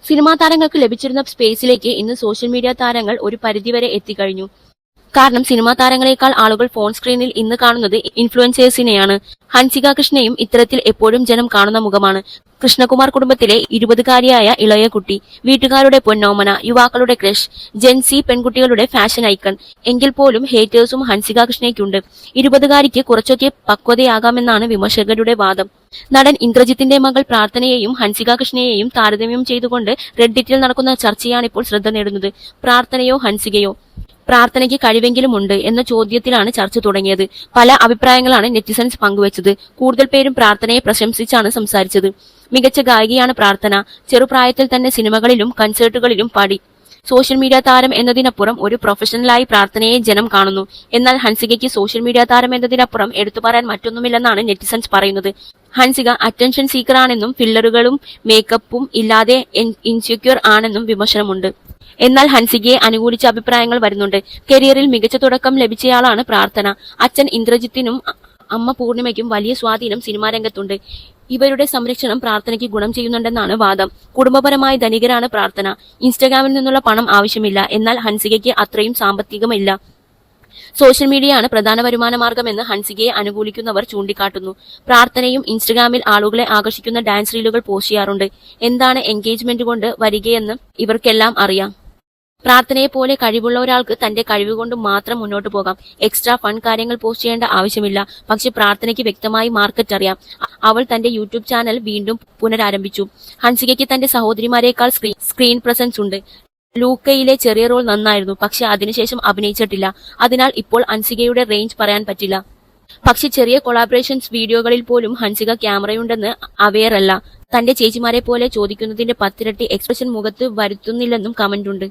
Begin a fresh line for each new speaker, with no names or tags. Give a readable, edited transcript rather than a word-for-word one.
Cinema താരങ്ങൾക്ക് ലഭിച്ചിരുന്ന സ്പേസിലേക്ക് ഇന്ന് സോഷ്യൽ മീഡിയ താരങ്ങൾ ഒരു പരിധിവരെ എത്തിക്കഴിഞ്ഞു. കാരണം സിനിമാ താരങ്ങളെക്കാൾ ആളുകൾ ഫോൺ സ്ക്രീനിൽ ഇന്ന് കാണുന്നത് ഇൻഫ്ലുവൻസേഴ്സിനെയാണ്. ഹൻസിക കൃഷ്ണയും ഇത്തരത്തിൽ എപ്പോഴും ജനം കാണുന്ന മുഖമാണ്. കൃഷ്ണകുമാർ കുടുംബത്തിലെ 20-കാരിയായ ഇളയ കുട്ടി, വീട്ടുകാരുടെ പൊന്നോമന, യുവാക്കളുടെ ക്രഷ്, ജെൻസി പെൺകുട്ടികളുടെ ഫാഷൻ ഐക്കൺ. എങ്കിൽ പോലും ഹേറ്റേഴ്സും ഹൻസിക കൃഷ്ണയ്ക്കുണ്ട്. 20-കാരിക്ക് കുറച്ചൊക്കെ പക്വതയാകാമെന്നാണ് വിമർശകരുടെ വാദം. നടൻ ഇന്ദ്രജിത്തിന്റെ മകൾ പ്രാർത്ഥനയെയും ഹൻസിക കൃഷ്ണയെയും താരതമ്യം ചെയ്തുകൊണ്ട് റെഡ്ഡിറ്റിൽ നടക്കുന്ന ചർച്ചയാണിപ്പോൾ ശ്രദ്ധ നേടുന്നത്. പ്രാർത്ഥനയോ ഹൻസികയോ? പ്രാർത്ഥനയ്ക്ക് കഴിവെങ്കിലും ഉണ്ട് എന്ന ചോദ്യത്തിലാണ് ചർച്ച തുടങ്ങിയത്. പല അഭിപ്രായങ്ങളാണ് നെറ്റിസൺസ് പങ്കുവച്ചത്. കൂടുതൽ പേരും പ്രാർത്ഥനയെ പ്രശംസിച്ചാണ് സംസാരിച്ചത്. മികച്ച ഗായികയാണ് പ്രാർത്ഥന. ചെറുപ്രായത്തിൽ തന്നെ സിനിമകളിലും കൺസേർട്ടുകളിലും പാടി. സോഷ്യൽ മീഡിയ താരം എന്നതിനപ്പുറം ഒരു പ്രൊഫഷണലായി പ്രാർത്ഥനയെ ജനം കാണുന്നു. എന്നാൽ ഹൻസികയ്ക്ക് സോഷ്യൽ മീഡിയ താരം എന്നതിനപ്പുറം എടുത്തു പറയാൻ മറ്റൊന്നുമില്ലെന്നാണ് നെറ്റിസൺസ് പറയുന്നത്. ഹൻസിക അറ്റൻഷൻ സീക്കർ ആണെന്നും ഫില്ലറുകളും മേക്കപ്പും ഇല്ലാതെ ഇൻസെക്യൂർ ആണെന്നും വിമർശനമുണ്ട്. എന്നാൽ ഹൻസികയെ അനുകൂലിച്ച അഭിപ്രായങ്ങൾ വരുന്നുണ്ട്. കരിയറിൽ മികച്ച തുടക്കം ലഭിച്ചയാളാണ് പ്രാർത്ഥന. അച്ഛൻ ഇന്ദ്രജിത്തിനും അമ്മ പൂർണിമയ്ക്കും വലിയ സ്വാധീനം സിനിമാ രംഗത്തുണ്ട്. ഇവരുടെ സംരക്ഷണം പ്രാർത്ഥനയ്ക്ക് ഗുണം ചെയ്യുന്നുണ്ടെന്നാണ് വാദം. കുടുംബപരമായ ധനികരാണ് പ്രാർത്ഥന. ഇൻസ്റ്റഗ്രാമിൽ നിന്നുള്ള പണം ആവശ്യമില്ല. എന്നാൽ ഹൻസികയ്ക്ക് അത്രയും സാമ്പത്തികമില്ല. സോഷ്യൽ മീഡിയയാണ് പ്രധാന വരുമാന മാർഗമെന്ന് ഹൻസികയെ അനുകൂലിക്കുന്നവർ ചൂണ്ടിക്കാട്ടുന്നു. പ്രാർത്ഥനയും ഇൻസ്റ്റഗ്രാമിൽ ആളുകളെ ആകർഷിക്കുന്ന ഡാൻസ് റീലുകൾ പോസ്റ്റ് ചെയ്യാറുണ്ട്. എന്താണ് എൻഗേജ്മെന്റ് കൊണ്ട് വരികയെന്ന് ഇവർക്കെല്ലാം അറിയാം. പ്രാർത്ഥനയെ പോലെ കഴിവുള്ള ഒരാൾക്ക് തന്റെ കഴിവുകൊണ്ട് മാത്രം മുന്നോട്ട് പോകാം. എക്സ്ട്രാ ഫൺ കാര്യങ്ങൾ പോസ്റ്റ് ചെയ്യേണ്ട ആവശ്യമില്ല. പക്ഷെ പ്രാർത്ഥനയ്ക്ക് വ്യക്തമായി മാർക്കറ്റ് അറിയാം. അവൾ തന്റെ യൂട്യൂബ് ചാനൽ വീണ്ടും പുനരാരംഭിച്ചു. ഹൻസികയ്ക്ക് തന്റെ സഹോദരിമാരെക്കാൾ സ്ക്രീൻ പ്രസൻസ് ഉണ്ട്. ലൂക്കയിലെ ചെറിയ റോൾ നന്നായിരുന്നു, പക്ഷെ അതിനുശേഷം അഭിനയിച്ചിട്ടില്ല. അതിനാൽ ഇപ്പോൾ ഹൻസികയുടെ റേഞ്ച് പറയാൻ പറ്റില്ല. പക്ഷെ ചെറിയ കൊളാബറേഷൻസ് വീഡിയോകളിൽ പോലും ഹൻസിക ക്യാമറയുണ്ടെന്ന് അവെയർ അല്ല. തന്റെ ചേച്ചിമാരെ പോലെ ചോദിക്കുന്നതിന്റെ 10 ഇരട്ടി എക്സ്പ്രഷൻ മുഖത്ത് വരുത്തുന്നില്ലെന്നും കമന്റ് ഉണ്ട്.